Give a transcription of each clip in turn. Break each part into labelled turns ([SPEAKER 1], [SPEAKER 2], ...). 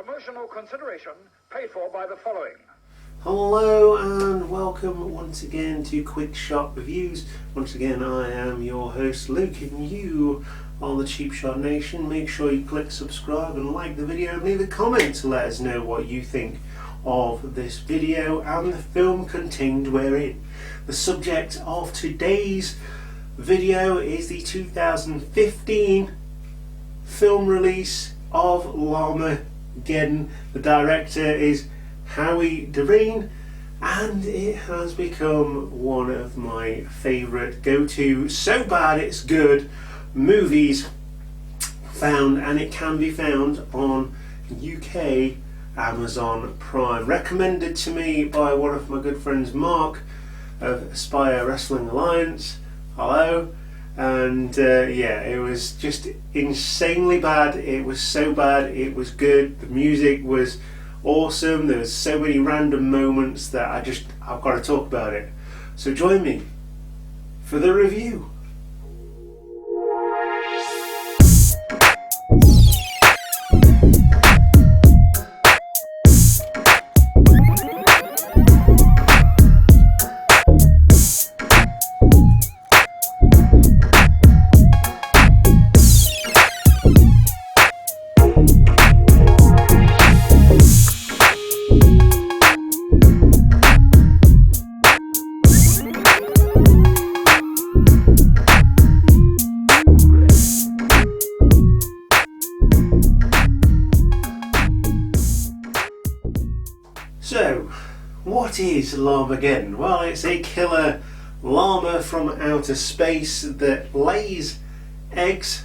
[SPEAKER 1] Promotional consideration paid for by the following.
[SPEAKER 2] Hello and welcome once again to Quick Shot Reviews. Once again, I am your host Luke, and you are the Cheap Shot Nation. Make sure you click subscribe and like the video and leave a comment to let us know what you think of this video and the film contained wherein. The subject of today's video is the 2015 film release of Llamageddon. The director is Howie Doreen, and it has become one of my favourite go-to so bad it's good movies found, and it can be found on UK Amazon Prime. Recommended to me by one of my good friends Mark of Aspire Wrestling Alliance. Hello. And yeah, it was just insanely bad. It was so bad it was good. The music was awesome. There was so many random moments that I've got to talk about it. So join me for the review. So, what is Llamageddon? Well, it's a killer llama from outer space that lays eggs,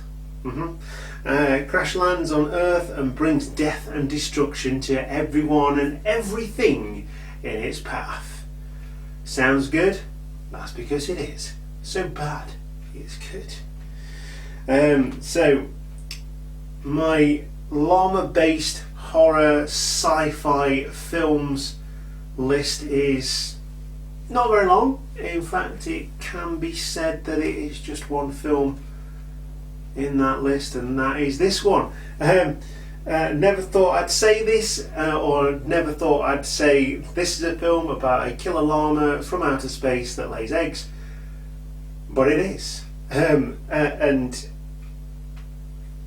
[SPEAKER 2] crash lands on Earth and brings death and destruction to everyone and everything in its path. Sounds good? That's because it is. So bad, it's good. So, my llama-based horror sci-fi films list is not very long. In fact, it can be said that it is just one film in that list, and that is this one. Never thought I'd say this, or never thought I'd say this is a film about a killer llama from outer space that lays eggs, but it is. And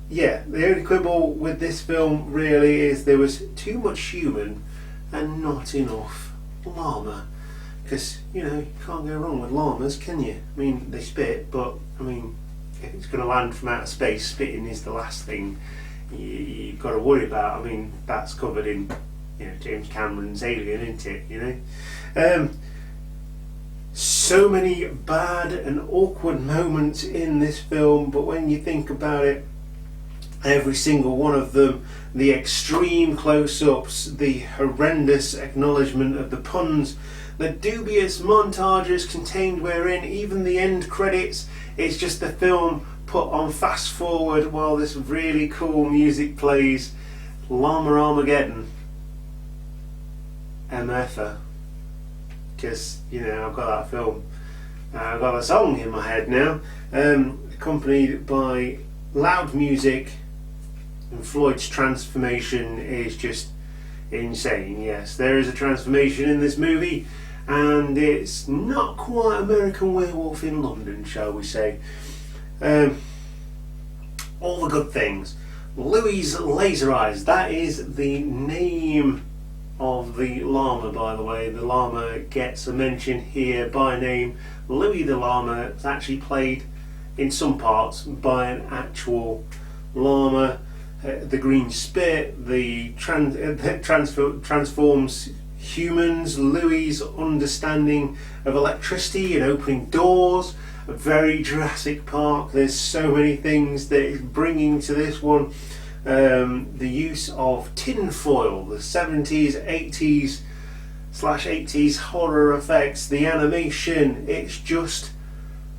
[SPEAKER 2] yeah, the only quibble with this film really is there was too much human and not enough llama. Because, you know, you can't go wrong with llamas, can you? I mean, they spit, but, I mean, if it's going to land from outer space, spitting is the last thing you've got to worry about. I mean, that's covered in, you know, James Cameron's Alien, isn't it, you know? So many bad and awkward moments in this film, but when you think about it, every single one of them, the extreme close-ups, the horrendous acknowledgement of the puns, the dubious montages contained wherein, even the end credits, it's just the film put on fast forward while this really cool music plays. Llamageddon. MFA. Because, you know, I've got that film. I've got a song in my head now, accompanied by loud music. And Floyd's transformation is just insane. Yes, there is a transformation in this movie, and it's not quite American Werewolf in London, shall we say. All the good things. Louie's Laser Eyes, that is the name of the llama, by the way. The llama gets a mention here by name. Louie the llama is actually played in some parts by an actual llama. The green spit, transforms humans, Louie's understanding of electricity and opening doors, a very Jurassic Park. There's so many things that it's bringing to this one. The use of tin foil, the 70s, 80s/80s horror effects, the animation, it's just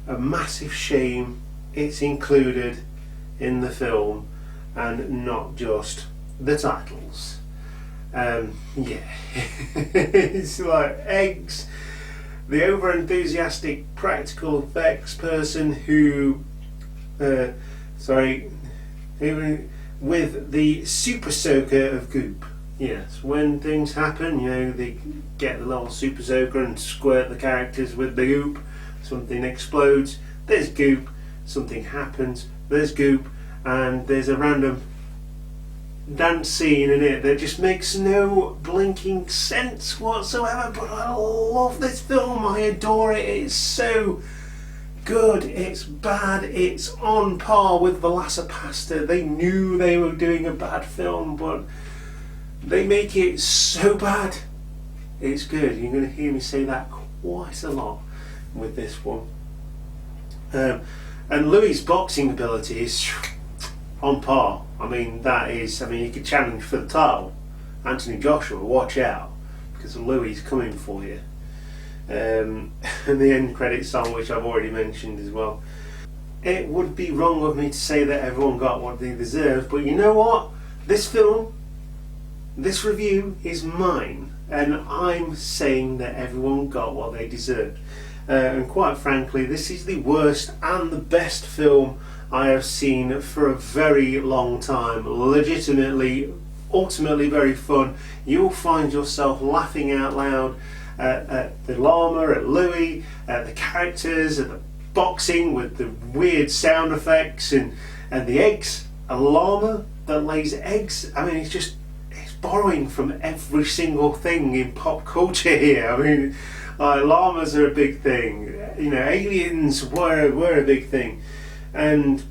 [SPEAKER 2] a massive shame it's included in the film and not just the titles. Yeah, it's like eggs. The over-enthusiastic practical effects person who with the super soaker of goop. Yes, when things happen, you know, they get the little super soaker and squirt the characters with the goop. Something explodes, there's goop. Something happens, there's goop. And there's a random dance scene in it that just makes no blinking sense whatsoever. But I love this film, I adore it. It's so good, it's bad, it's on par with Velocipasta. They knew they were doing a bad film, but they make it so bad. It's good. You're going to hear me say that quite a lot with this one. And Louis' boxing ability is on par. I mean, you could challenge for the title. Anthony Joshua, watch out, because Louis coming for you. And the end credits song, which I've already mentioned as well. It would be wrong of me to say that everyone got what they deserve, but you know what? This film, this review is mine, and I'm saying that everyone got what they deserved. And quite frankly, this is the worst and the best film I have seen for a very long time. Legitimately, ultimately very fun. You'll find yourself laughing out loud at the llama, at Louis, at the characters, at the boxing with the weird sound effects and the eggs. A llama that lays eggs. I mean, it's borrowing from every single thing in pop culture here. I mean, llamas are a big thing. You know, aliens were a big thing, and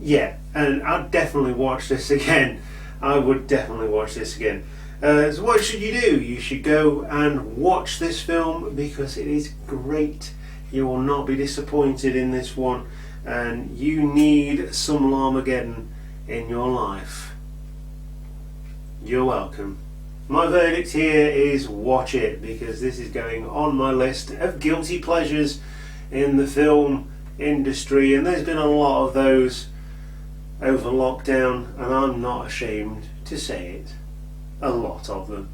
[SPEAKER 2] yeah. And I'd definitely watch this again. I would definitely watch this again. So what should you do? You should go and watch this film because it is great. You will not be disappointed in this one, and you need some Llamageddon in your life. You're welcome. My verdict here is watch it, because this is going on my list of guilty pleasures in the film industry, and there's been a lot of those over lockdown, and I'm not ashamed to say it. A lot of them.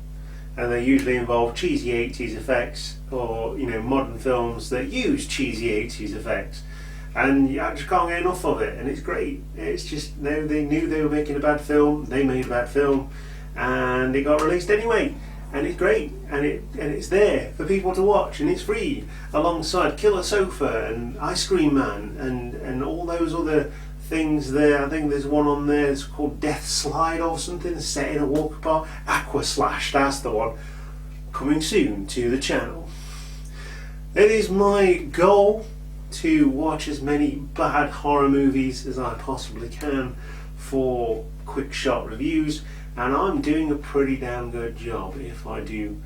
[SPEAKER 2] And they usually involve cheesy 80s effects, or, you know, modern films that use cheesy 80s effects. And I just can't get enough of it, and it's great. It's just, they knew they were making a bad film, they made a bad film, and it got released anyway, and it's great, and it's there for people to watch, and it's free, alongside Killer Sofa and Ice Cream Man and all those other things there. I think there's one on there, it's called Death Slide or something, set in a walker park. Aqua Slash, that's the one, coming soon to the channel. It is my goal to watch as many bad horror movies as I possibly can for quick shot reviews, and I'm doing a pretty damn good job, if I do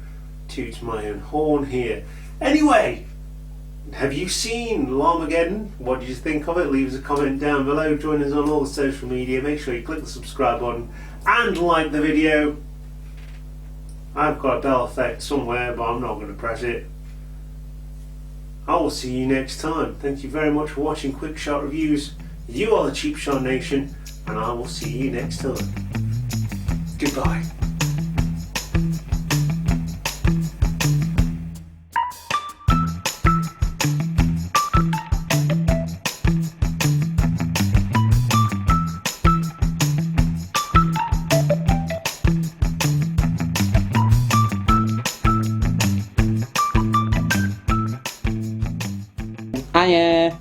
[SPEAKER 2] toot my own horn here. Anyway, have you seen Llamageddon? What did you think of it? Leave us a comment down below. Join us on all the social media. Make sure you click the subscribe button and like the video. I've got a bell effect somewhere, but I'm not going to press it. I will see you next time. Thank you very much for watching Quick Shot Reviews. You are the Cheap Shot Nation, and I will see you next time. Goodbye.
[SPEAKER 3] Hiya.